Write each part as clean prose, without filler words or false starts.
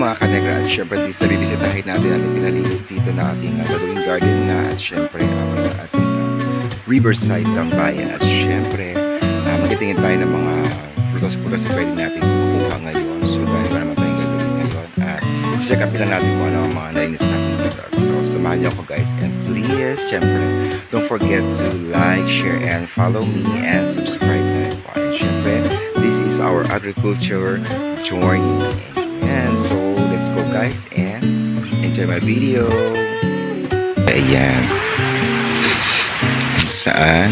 mga kanegra, at syempre dito bibisitahin natin ating pinalinis dito na ating gagawing garden na, at syempre sa ating riverside tambayan. At syempre magtitingin tayo ng mga prutas-prutas na pwede natin kukuha ngayon. So dahil wala naman tayong gagawin ngayon, at check up lang natin kung ano ang mga nalinis natin dito. So samahan niyo ako guys, and please syempre don't forget to like, share, and follow me, and subscribe na rin po. And syempre this is our agriculture journey. And so let's go guys and enjoy my video. Ayan, saan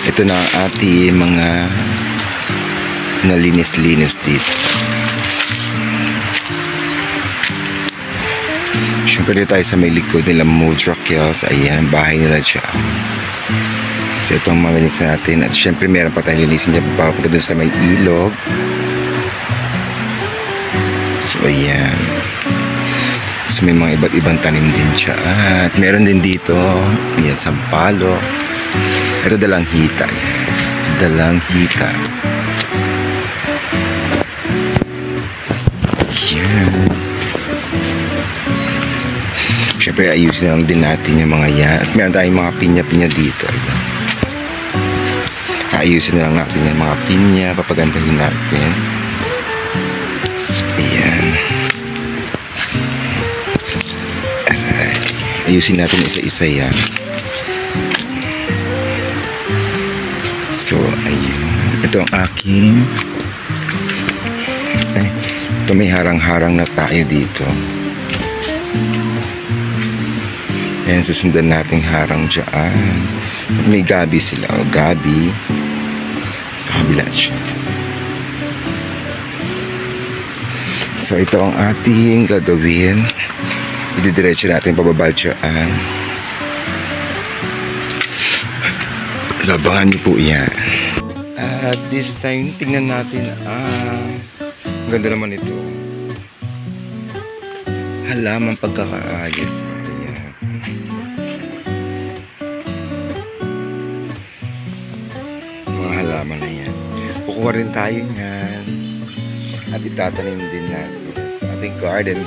ito na ang ating mga nalinis-linis dito. Siyempre dito tayo sa may likod nila Mudra Kills. Ayan ang bahay nila dyan. So ito ang mga linis natin. At syempre meron pa tayong linisin dyan papunta dun sa may ilog. So ayan. So may mga iba't ibang tanim din siya. At meron din dito, ayan, sampalo. Ito dalang hita. Dalang hita. Ayan. Siyempre ayusin lang din natin yung mga yan. At meron tayong mga pinya-pinya dito. Ayan. Ayusin na lang natin yung mga pinya. Papagandahin natin. So ayan. Ayusin natin isa-isa yan. So ayan. Ito ang aking ito may harang-harang na tayo dito. Ayan, susundan nating harang dyan. May gabi sila. O gabi sa kabila siya. So ito ang ating gagawin. Ididiretso natin pababa dyan. Sabahan niyo po yan. At this time, tingnan natin. Ganda naman ito. Halaman pagkakaayos. Ayan. Mga halaman na yan. Kukuha rin tayo yan. At itatanim din natin sa ating garden.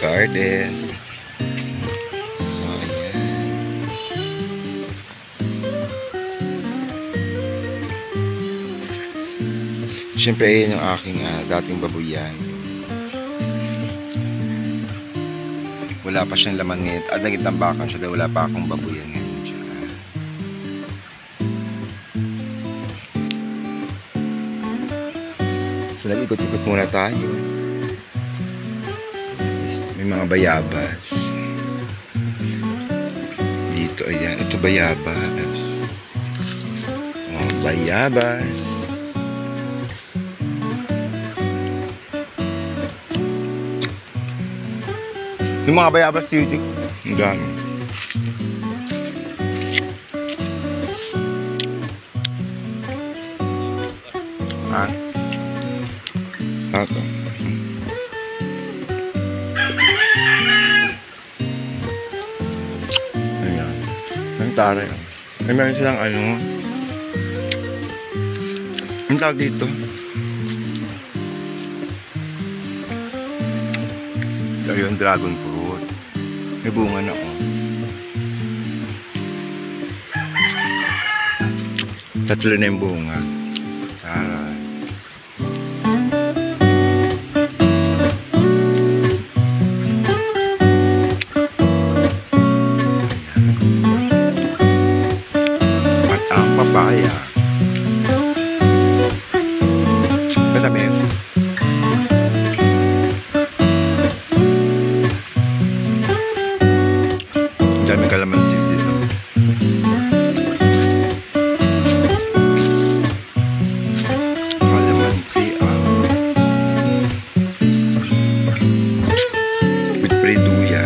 Siyempre ayun yung aking dating babuyan. Wala pa siyang laman ngayon. At nagtambakan siya dahil wala pa akong babuyan ngayon siya. So nag-ikot-ikot muna tayo. May mga bayabas dito. Ayan, ito bayabas. Oh, bayabas. Yung mga bayabas dito, ang dami. Ako. Ayan. Ang tara yun. Ay, meron silang ano. Ang tawag dito. Ito yung dragon fruit. May bunga na oh. Tatlo na yung bunga. Taray. At ang papaya. Kasamis. Daming kalamansi dito. Kalamansi with preduya.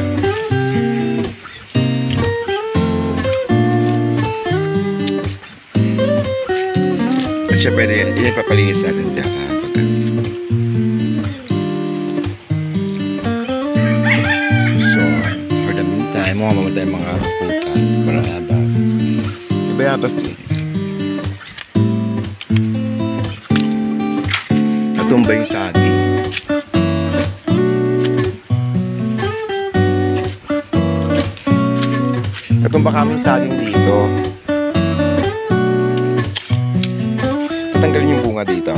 At siya pwede yan papalinis natin dyan. Mamamatay mga putas, bayabas. May bayabas din. natumba yung saging. Natumba kami yung saging dito. Tanggalin yung bunga dito.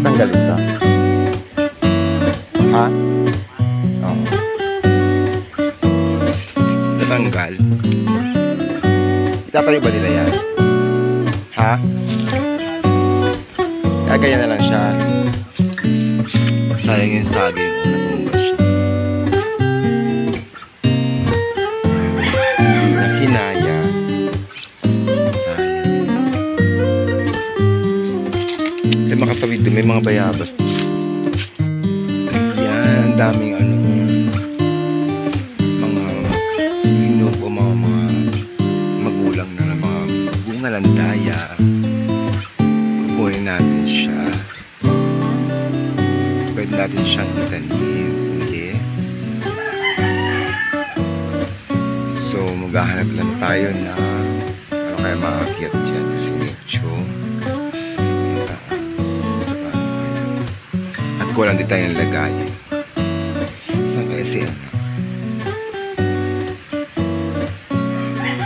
Tanggalin ito. Ha? Oo. Natanggal. Itatayo ba nila yan? Ha? Kaya na lang siya. Sayang yung saging kung natumba siya. Hindi na kinaya. Sayang. Hindi makatawid doon. May mga bayabas. Ayan. Ang daming ano. Mga hinog o mga magulang na mga bunga landaya. Kukunin natin siya. Pwede natin siyang itanim. Hindi. So, maghahanap lang tayo na ano kaya maakyat dyan kasi medyo at kulang din tayo ng lagayan. Saan kaya si ano?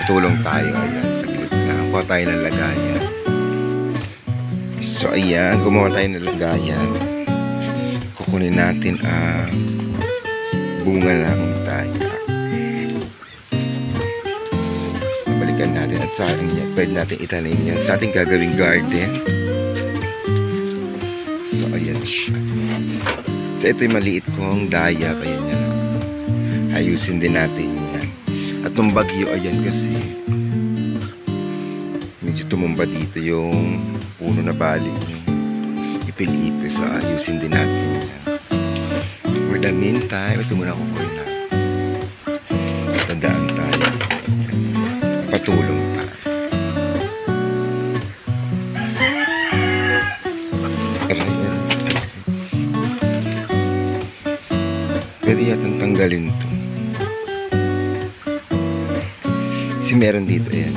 Tulong tayo. Ayan, saglit lang. Kuha tayo ng lagayan. So, ayan. Kumuha tayo ng lagayan. Kukunin natin ang bunga ng daya. So, balikan natin at sa akin yan. Pwede natin itanim yan sa ating gagawing garden. So, ayan siya. So, ito yung maliit kong daya. Kaya yan. Ayusin din natin yan. At nung bagyo, ayan kasi medyo tumumba dito yung puno na bali yung ipil-ipil. So, ayusin din natin yan. For the meantime, ito muna kukunin na. Tandaan tayo. Patulong tayo. Pwede yatang tanggalin to. Kasi meron dito, ayan.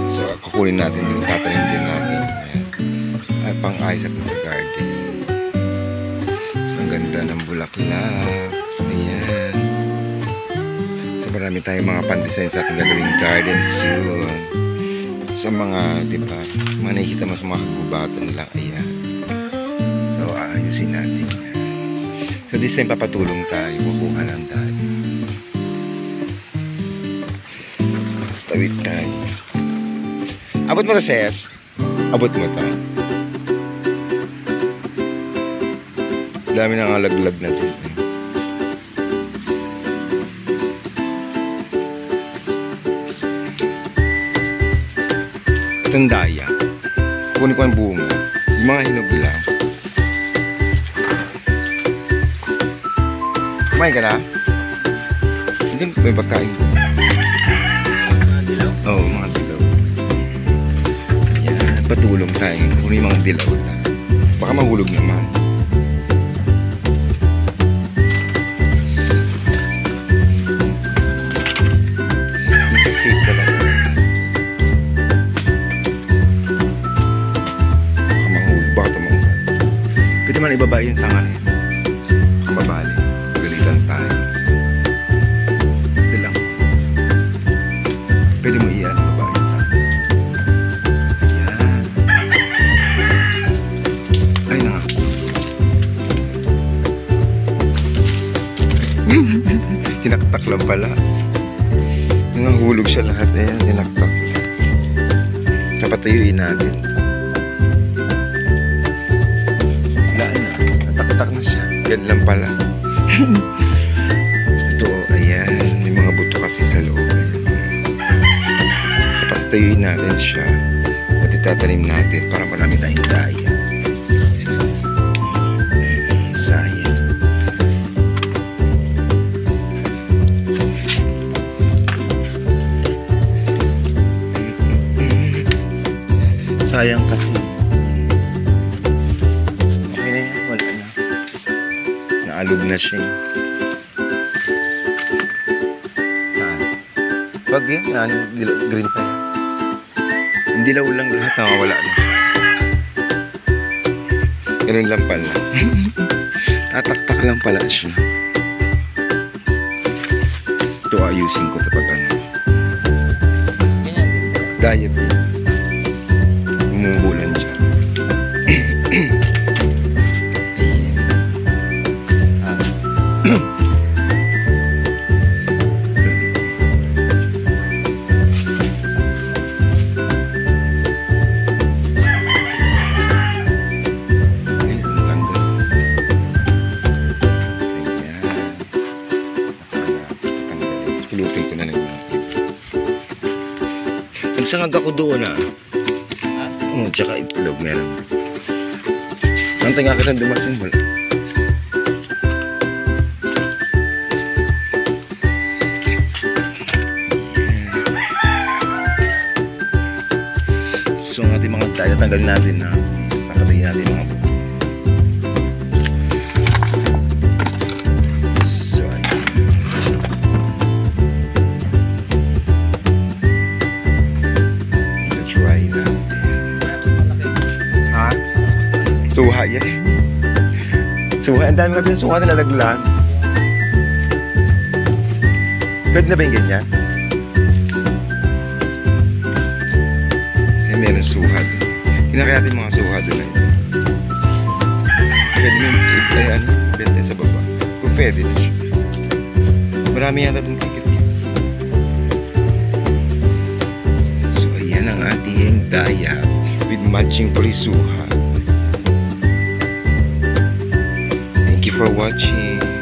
So, kukunin natin yung tatanim din natin. Ayan. At pang-ayos natin sa garden. So, ang ganda ng bulaklak. Ayan. So, marami tayong mga pan-design sa ating gagawing garden soon. Sa mga, diba, mga nakikita mo sa mga kagubatan lang. Ayan. So, ayusin natin yan. So, this time papatulong tayo. Kukuha lang tayo. Tawid tayo. Abot mo to, Ses. Abot mo to. Dami na nga laglag natin. Itong daya. Kukunin ko ang bunga. Yung mga hinog lang. Kumain ka na? Hindi may pagkain ko. Mga dilaw? Oo, mga dilaw. Ayan, patulong tayo. Kunin yung mga dilaw na. Baka mahulog naman. Safe talaga. Baka mahulog. Baka tumahulog. Pwede man ibaba yun sa ngayon. Baka babali. Galitan tayo. Ito lang. Pwede mo iyan. Ibaba yun sa akin. Ayan. Ay na nga. Tinaktak lang pala. Nangahulog siya lahat. Ayan, tinaktak. Napatayuin natin. Wala na. Nataktak na siya. Yan lang pala. Ito, ayan. May mga buto kasi sa loob. So, patayuin natin siya. At itatanim natin para marami tayong daya. Sayang. Sayang kasi. Okay na yan. Wala na. Naalog na siya. Saan? Wag yan. Green pa yan. dilaw lang lahat, nakawala na. Ganun lang pala. Tatak-tak lang pala siya. Ito ayusin ko kapag ano. Diet din. Umuulan siya. Pulutin ko na lang yung nagsangag ako doon Oo, tsaka itlog meron. Nantay nga kitang dumating wala. So ang ating mga tayo tanggal natin na papatayin natin mga buko. Suha yan. Suha. Ang dami natin suha na nalaglag. Pwede na ba yung ganyan? Eh, meron suha doon. Kinakaya natin mga suha doon na yun. Pwede mo yung bente sa baba. Kung pwede na siya. Marami yata doon kikit-kit. So, ayan ang ating daya with matching parisuha. Thank you for watching.